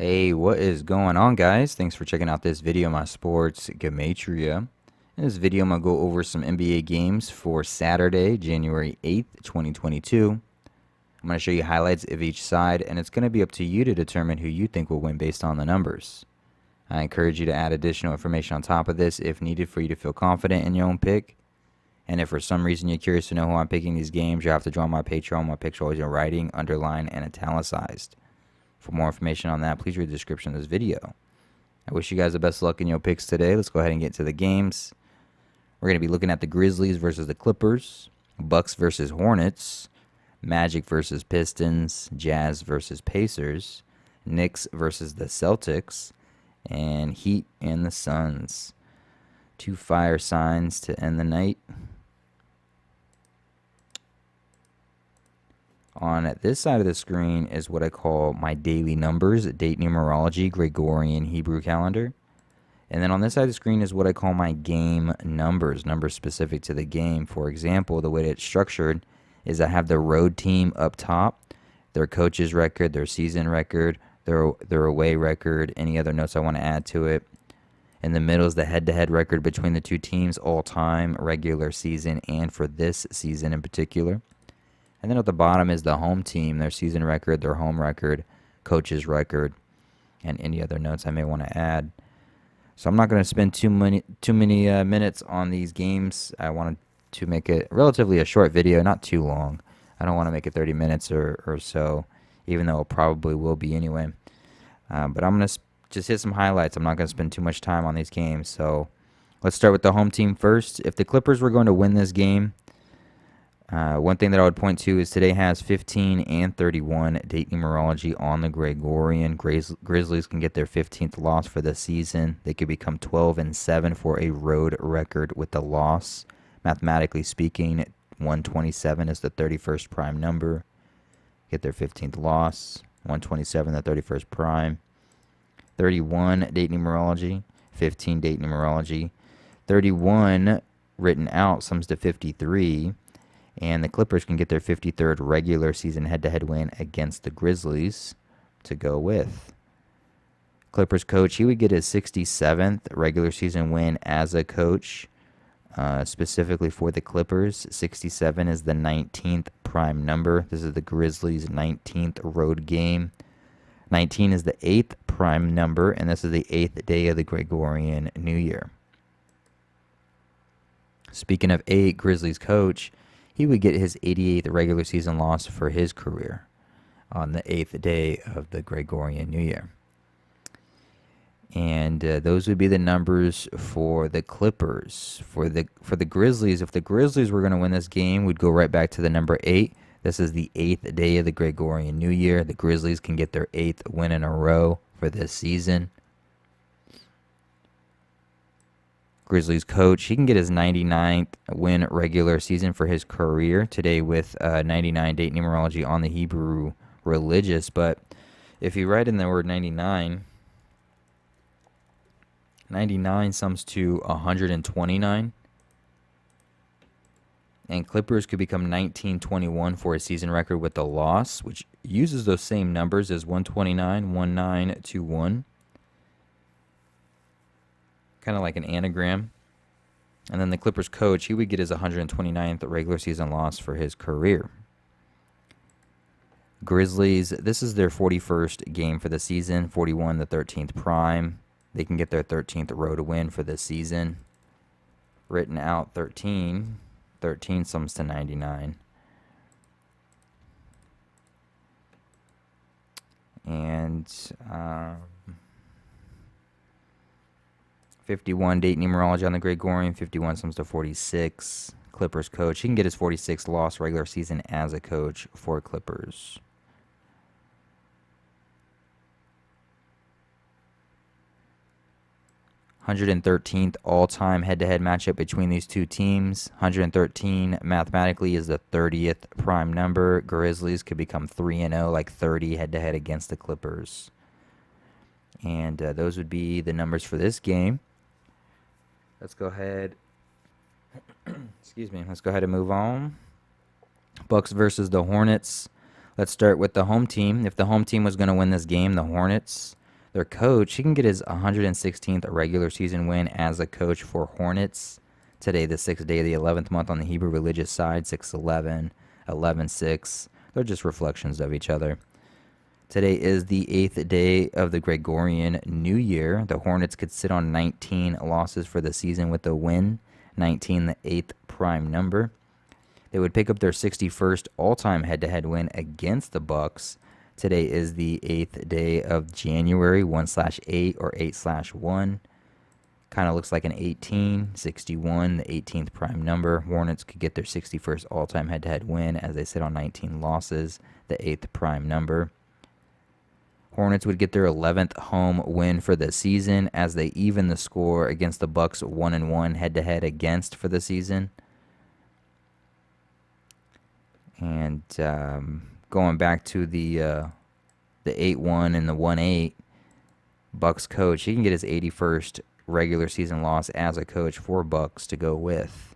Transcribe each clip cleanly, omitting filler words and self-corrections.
Hey, what is going on, guys? Thanks for checking out this video on my sports Gematria. In this video, I'm going to go over some NBA games for Saturday, January 8th, 2022. I'm going to show you highlights of each side, and it's going to be up to you to determine who you think will win based on the numbers. I encourage you to add additional information on top of this if needed for you to feel confident in your own pick. And if for some reason you're curious to know who I'm picking these games, you have to join my Patreon. My picks are always in writing, underlined, and italicized. For more information on that, please read the description of this video. I wish you guys the best luck in your picks today. Let's go ahead and get to the games. We're going to be looking at the Grizzlies versus the Clippers, Bucks versus Hornets, Magic versus Pistons, Jazz versus Pacers, Knicks versus the Celtics, and Heat and the Suns. Two fire signs to end the night. On this side of the screen is what I call my daily numbers, date numerology, Gregorian Hebrew calendar. And then on this side of the screen is what I call my game numbers, numbers specific to the game. For example, the way that it's structured is I have the road team up top, their coach's record, their season record, their away record, any other notes I want to add to it. In the middle is the head-to-head record between the two teams, all-time, regular season, and for this season in particular. And then at the bottom is the home team, their season record, their home record, coach's record, and any other notes I may want to add. So I'm not going to spend too many minutes on these games. I wanted to make it relatively a short video, not too long. I don't want to make it 30 minutes or so, even though it probably will be anyway. But I'm going to just hit some highlights. I'm not going to spend too much time on these games. So let's start with the home team first. If the Clippers were going to win this game, one thing that I would point to is today has 15 and 31 date numerology on the Gregorian. Grizzlies can get their 15th loss for the season. They could become 12 and 7 for a road record with the loss. Mathematically speaking, 127 is the 31st prime number. Get their 15th loss. 127, the 31st prime. 31 date numerology. 15 date numerology. 31 written out sums to 53. And the Clippers can get their 53rd regular season head-to-head win against the Grizzlies to go with. Clippers coach, he would get his 67th regular season win as a coach, specifically for the Clippers. 67 is the 19th prime number. This is the Grizzlies' 19th road game. 19 is the 8th prime number, and this is the 8th day of the Gregorian New Year. Speaking of 8, Grizzlies coach, he would get his 88th regular season loss for his career on the 8th day of the Gregorian New Year. And those would be the numbers for the Clippers. For the Grizzlies, if the Grizzlies were going to win this game, we'd go right back to the number 8. This is the 8th day of the Gregorian New Year. The Grizzlies can get their 8th win in a row for this season. Grizzlies coach, he can get his 99th win regular season for his career today with 99 date numerology on the Hebrew religious. But if you write in the word 99, 99 sums to 129. And Clippers could become 19-21 for a season record with the loss, which uses those same numbers as 129, 1921. Kind of like an anagram. And then the Clippers coach, he would get his 129th regular season loss for his career. Grizzlies, this is their 41st game for the season, 41 the 13th prime. They can get their 13th road win for the season. Written out 13. 13 sums to 99. And 51 date numerology on the Gregorian. 51 sums to 46. Clippers coach, he can get his 46th loss regular season as a coach for Clippers. (113th all-time head-to-head matchup between these two teams. 113 mathematically is the 30th prime number. Grizzlies could become 3-0, like 30 head-to-head against the Clippers. And those would be the numbers for this game. Let's go ahead. Let's go ahead and move on. Bucks versus the Hornets. Let's start with the home team. If the home team was going to win this game, the Hornets, Their coach, he can get his 116th regular season win as a coach for Hornets. Today, the 6th day of the 11th month on the Hebrew religious side, 6/11, 11/6. They're just reflections of each other. Today is the 8th day of the Gregorian New Year. The Hornets could sit on 19 losses for the season with a win, 19 the 8th prime number. They would pick up their 61st all-time head-to-head win against the Bucks. Today is the 8th day of January, 1/8 or 8/1. Kind of looks like an 18, 61, the 18th prime number. Hornets could get their 61st all-time head-to-head win as they sit on 19 losses, the 8th prime number. Hornets would get their 11th home win for the season as they even the score against the Bucks 1-1 head-to-head against for the season. And going back to the 8-1 and the 1-8, Bucks coach, he can get his 81st regular season loss as a coach for Bucks to go with.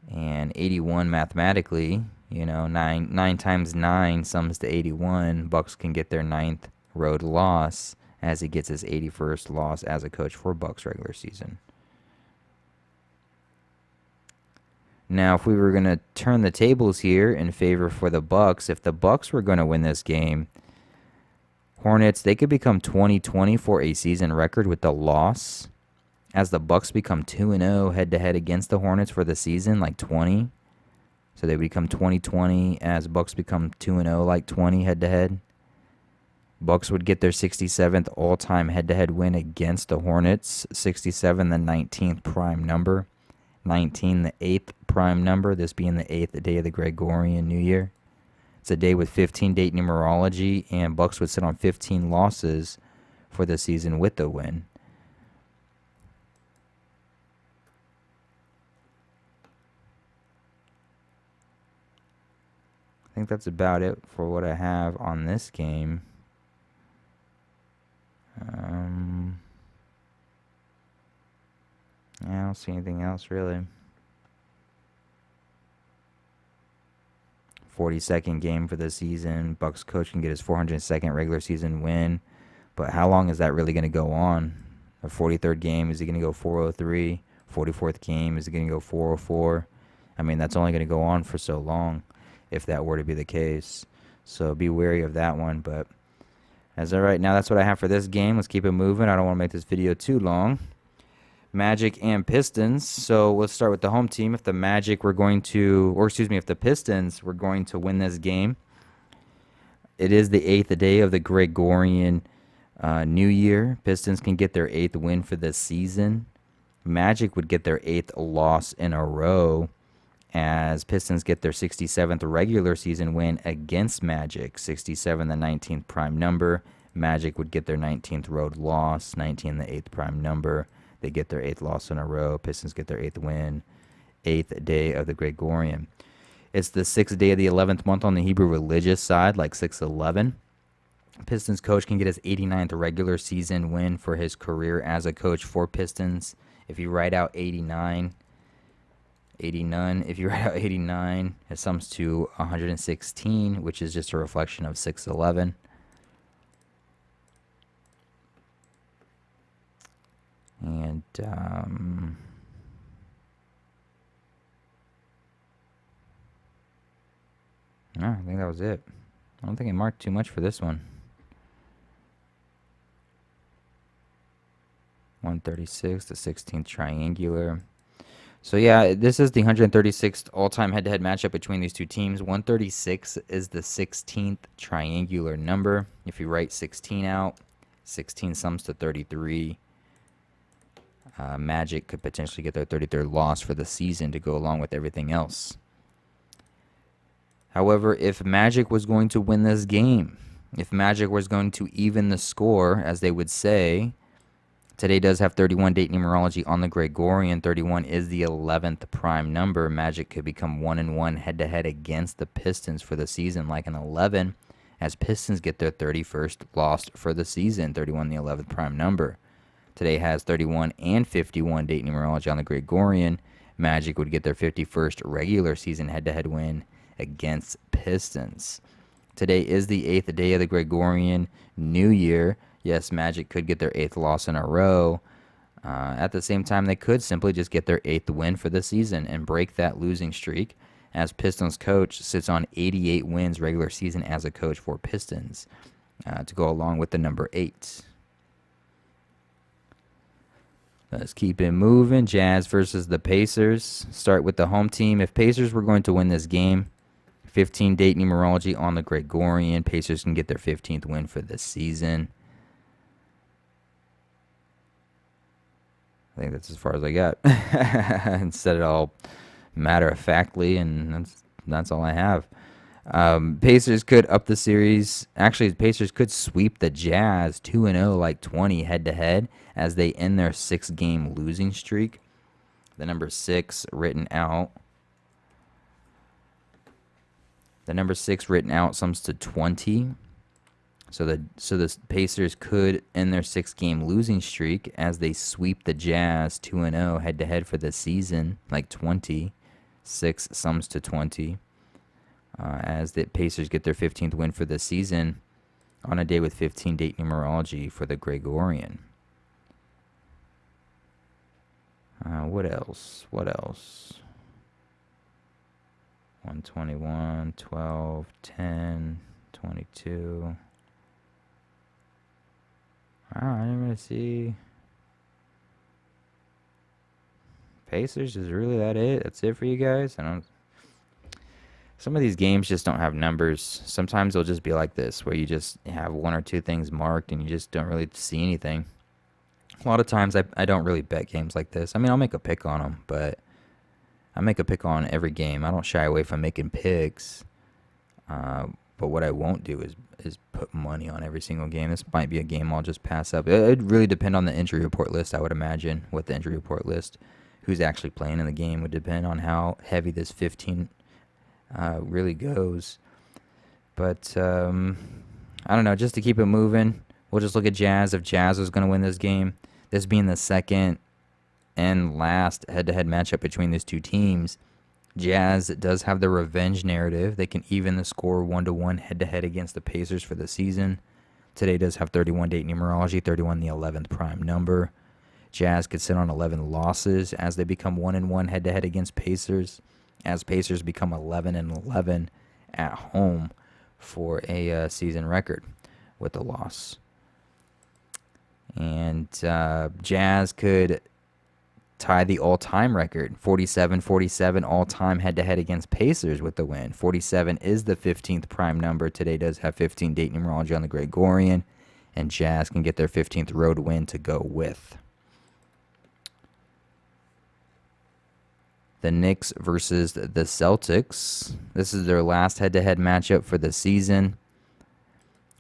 And 81 mathematically, you know, 9 times 9 sums to 81. Bucks can get their 9th road loss as he gets his 81st loss as a coach for Bucks regular season. Now, if we were going to turn the tables here in favor for the Bucks, if the Bucks were going to win this game, Hornets, they could become 20-20 for a season record with the loss, as the Bucks become 2-0 head-to-head against the Hornets for the season, like 20. So they become 20-20 as Bucks become 2-0 like 20 head-to-head. Bucks would get their 67th all-time head-to-head win against the Hornets, 67 the 19th prime number, 19 the 8th prime number, this being the 8th day of the Gregorian New Year. It's a day with 15 date numerology, and Bucks would sit on 15 losses for the season with the win. I think that's about it for what I have on this game. Yeah, I don't see anything else really. 42nd game for the season. Bucks coach can get his 402nd regular season win. But how long is that really going to go on? The 43rd game, is he going to go 403? 44th game, is he going to go 404? I mean, that's only going to go on for so long if that were to be the case. So be wary of that one. But as of right now, that's what I have for this game. Let's keep it moving. I don't want to make this video too long. Magic and Pistons. So let's start with the home team. If the Magic were going to, or excuse me, if the Pistons were going to win this game, it is the 8th day of the Gregorian New Year. Pistons can get their 8th win for the season. Magic would get their 8th loss in a row as Pistons get their 67th regular season win against Magic. 67 the 19th prime number. Magic would get their 19th road loss. 19 the 8th prime number. They get their 8th loss in a row. Pistons get their 8th win. 8th day of the Gregorian. It's the 6th day of the 11th month on the Hebrew religious side, like 6/11. Pistons coach can get his 89th regular season win for his career as a coach for Pistons. If you write out 89, if you write out 89, it sums to 116, which is just a reflection of 6/11. And no, I think that was it. I don't think I marked too much for this one. 136, the 16th triangular. So yeah, this is the 136th all-time head-to-head matchup between these two teams. 136 is the 16th triangular number. If you write 16 out, 16 sums to 33. Magic could potentially get their 33rd loss for the season to go along with everything else. However, if Magic was going to win this game, if Magic was going to even the score, as they would say, today does have 31 date numerology on the Gregorian. 31 is the 11th prime number. Magic could become 1-1 head-to-head against the Pistons for the season, like an 11, as Pistons get their 31st loss for the season. 31 the 11th prime number. Today has 31 and 51 date numerology on the Gregorian. Magic would get their 51st regular season head-to-head win against Pistons. Today is the 8th day of the Gregorian New Year. Yes, Magic could get their 8th loss in a row. At the same time, they could simply just get their 8th win for the season and break that losing streak, as Pistons coach sits on 88 wins regular season as a coach for Pistons, to go along with the number 8. Let's keep it moving. Jazz versus the Pacers. Start with the home team. If Pacers were going to win this game, 15 date numerology on the Gregorian. Pacers can get their 15th win for the season. I think that's as far as I got. And said it all matter-of-factly, and that's all I have. Pacers could up the series. Actually, the Pacers could sweep the Jazz 2-0, like 20 head-to-head, as they end their 6-game losing streak. The number 6 written out. The number 6 written out sums to 20. So the Pacers could end their 6-game losing streak as they sweep the Jazz 2-0 head-to-head for the season, like 20. 6 sums to 20. As the Pacers get their 15th win for the season on a day with 15 date numerology for the Gregorian. What else? 121, 12, 10, 22. Wow, I didn't really see. Pacers, is really that it? That's it for you guys? Some of these games just don't have numbers. Sometimes they'll just be like this, where you just have 1 or 2 things marked and you just don't really see anything. A lot of times I don't really bet games like this. I mean, I'll make a pick on them, but I make a pick on every game. I don't shy away from making picks. But what I won't do is put money on every single game. This might be a game I'll just pass up. It'd really depend on the injury report list, I would imagine. What the injury report list, who's actually playing in the game, would depend on how heavy this 15 really goes. But I don't know. Just to keep it moving, we'll just look at Jazz. If Jazz was going to win this game, this being the second and last head-to-head matchup between these two teams, Jazz does have the revenge narrative. They can even the score 1-1 head-to-head against the Pacers for the season. Today does have 31 date numerology, 31 the 11th prime number. Jazz could sit on 11 losses as they become 1-1 head-to-head against Pacers, as Pacers become 11-11 at home for a season record with a loss. And Jazz could tie the all-time record, 47-47 all-time head-to-head against Pacers with the win. 47 is the 15th prime number. Today does have 15 date numerology on the Gregorian, and Jazz can get their 15th road win to go with. The Knicks versus the Celtics. This is their last head-to-head matchup for the season.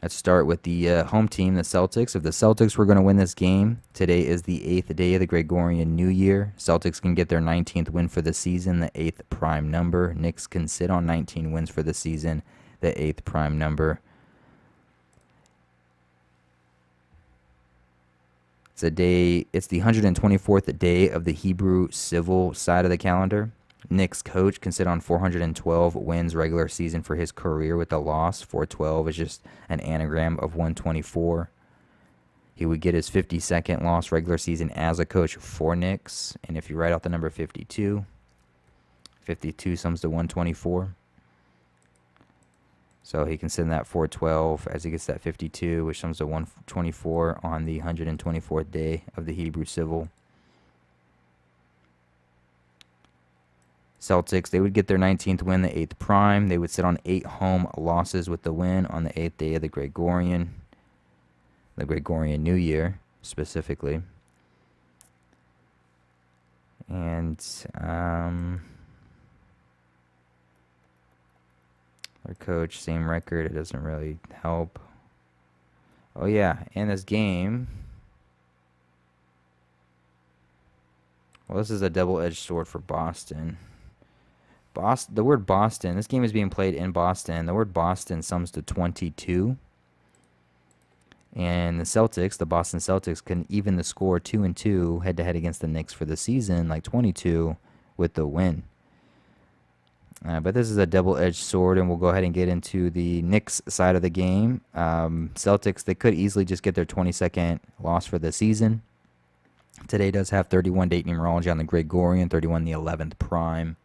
Let's start with the home team, the Celtics. If the Celtics were going to win this game, today is the 8th day of the Gregorian New Year. Celtics can get their 19th win for the season, the 8th prime number. Knicks can sit on 19 wins for the season, the 8th prime number. It's the 124th day of the Hebrew civil side of the calendar. Knicks coach can sit on 412 wins regular season for his career with a loss. 412 is just an anagram of 124. He would get his 52nd loss regular season as a coach for Knicks. And if you write out the number 52, 52 sums to 124. So he can sit in that 412 as he gets that 52, which sums to 124 on the 124th day of the Hebrew civil. Celtics, they would get their 19th win, the 8th prime. They would sit on 8 home losses with the win on the 8th day of the Gregorian New Year, specifically. And their coach, same record. It doesn't really help. Oh, yeah, in this game. Well, this is a double-edged sword for Boston. The word Boston, this game is being played in Boston. The word Boston sums to 22. And the Boston Celtics, can even the score 2-2 head-to-head against the Knicks for the season, like 22, with the win. But this is a double-edged sword, and we'll go ahead and get into the Knicks side of the game. Celtics, they could easily just get their 22nd loss for the season. Today does have 31 date numerology on the Gregorian, 31 the 11th prime.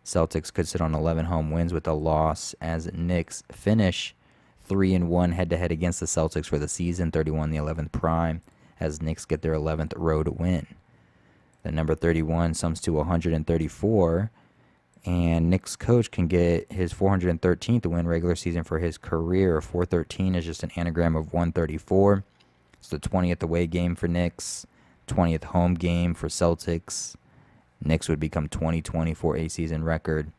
Celtics could sit on 11 home wins with a loss, as Knicks finish 3-1 head-to-head against the Celtics for the season, 31 the 11th prime, as Knicks get their 11th road win. The number 31 sums to 134, and Knicks coach can get his 413th win regular season for his career. 413 is just an anagram of 134. It's the 20th away game for Knicks, 20th home game for Celtics. Knicks would become 2020 for a season record.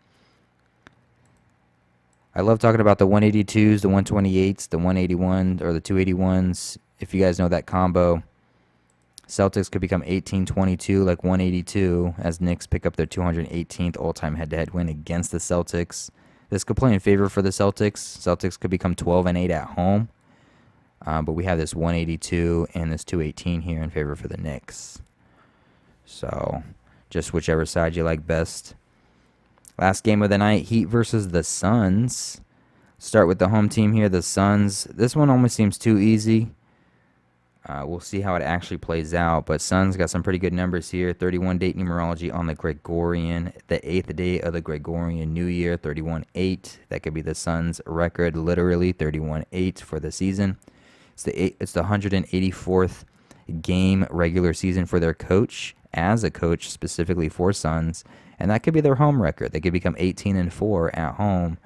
I love talking about the 182s, the 128s, the 181 or the 281s. If you guys know that combo, Celtics could become 18-22 like 182 as Knicks pick up their 218th all-time head-to-head win against the Celtics. This could play in favor for the Celtics. Celtics could become 12-8 at home. But we have this 182 and this 218 here in favor for the Knicks. So just whichever side you like best. Last game of the night, Heat versus the Suns. Start with the home team here, the Suns. This one almost seems too easy. We'll see how it actually plays out. But Suns got some pretty good numbers here. 31 date numerology on the Gregorian. The 8th day of the Gregorian New Year, 31-8. That could be the Suns' record, literally 31-8 for the season. It's the 184th game regular season for their coach, as a coach specifically for Suns. And that could be their home record. They could become 18-4 at home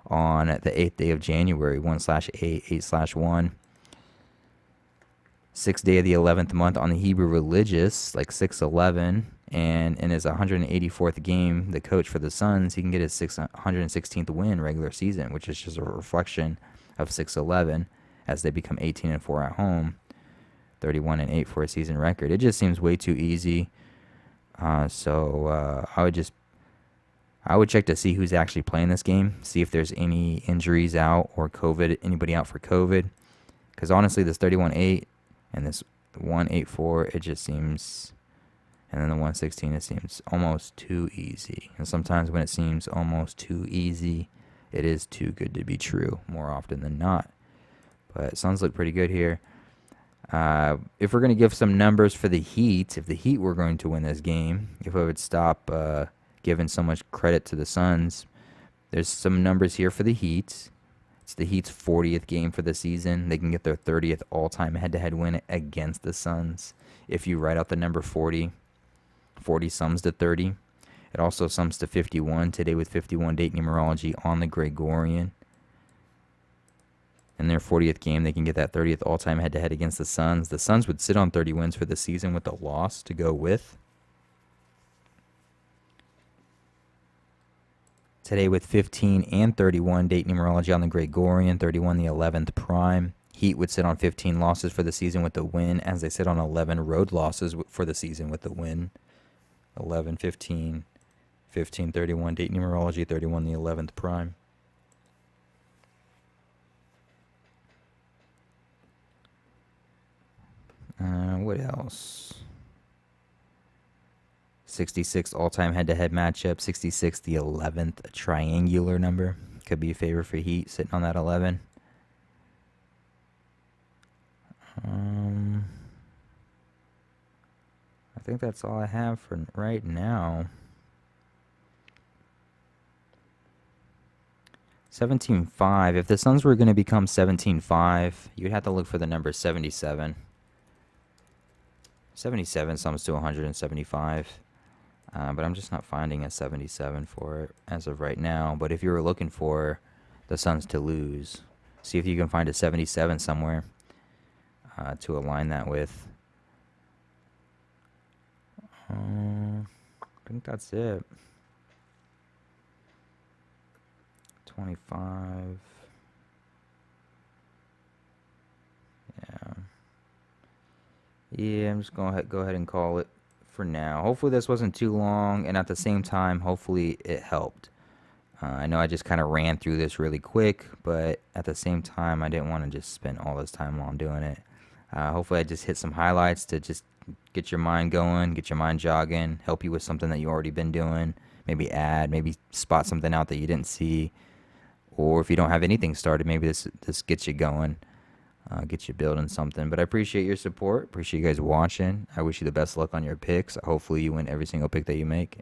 on the 8th day of January, 1/8, 8/1. 6th day of the 11th month on the Hebrew religious, like 6/11, and in his 184th game, the coach for the Suns, he can get his 116th win regular season, which is just a reflection of 6/11 as they become 18-4 at home, 31-8 for a season record. It just seems way too easy. So I would check to see who's actually playing this game, see if there's any injuries out or COVID, anybody out for COVID. Because honestly, this 31-8 and this 184, it just seems, and then the 116, it seems almost too easy. And sometimes when it seems almost too easy, it is too good to be true, more often than not. But Suns look pretty good here. If we're going to give some numbers for the Heat, if the Heat were going to win this game, if I would stop giving so much credit to the Suns, there's some numbers here for the Heat. It's the Heat's 40th game for the season. They can get their 30th all-time head-to-head win against the Suns. If you write out the number 40, 40 sums to 30. It also sums to 51 today with 51 date numerology on the Gregorian. In their 40th game, they can get that 30th all-time head-to-head against the Suns. The Suns would sit on 30 wins for the season with a loss to go with. Today with 15 and 31 date numerology on the Gregorian, 31 the 11th prime. Heat would sit on 15 losses for the season with the win, as they sit on 11 road losses for the season with the win. 11, 15, 15, 31 date numerology, 31 the 11th prime. What else? 66 all-time head-to-head matchup. 66 the 11th triangular number. Could be a favor for Heat sitting on that 11. I think that's all I have for right now. 17-5. If the Suns were going to become 17-5, you'd have to look for the number 77. 77 sums to 175. But I'm just not finding a 77 for it as of right now. But if you were looking for the Suns to lose, see if you can find a 77 somewhere to align that with. I think that's it. 25. Yeah, I'm just going to go ahead and call it for now. Hopefully this wasn't too long, and at the same time, hopefully it helped. I know I just kind of ran through this really quick, but at the same time, I didn't want to just spend all this time while I'm doing it. Hopefully I just hit some highlights to just get your mind going, get your mind jogging, help you with something that you already been doing. maybe add, maybe spot something out that you didn't see. Or if you don't have anything started, maybe this gets you going, gets you building something. But I appreciate your support. Appreciate you guys watching. I wish you the best luck on your picks. Hopefully you win every single pick that you make.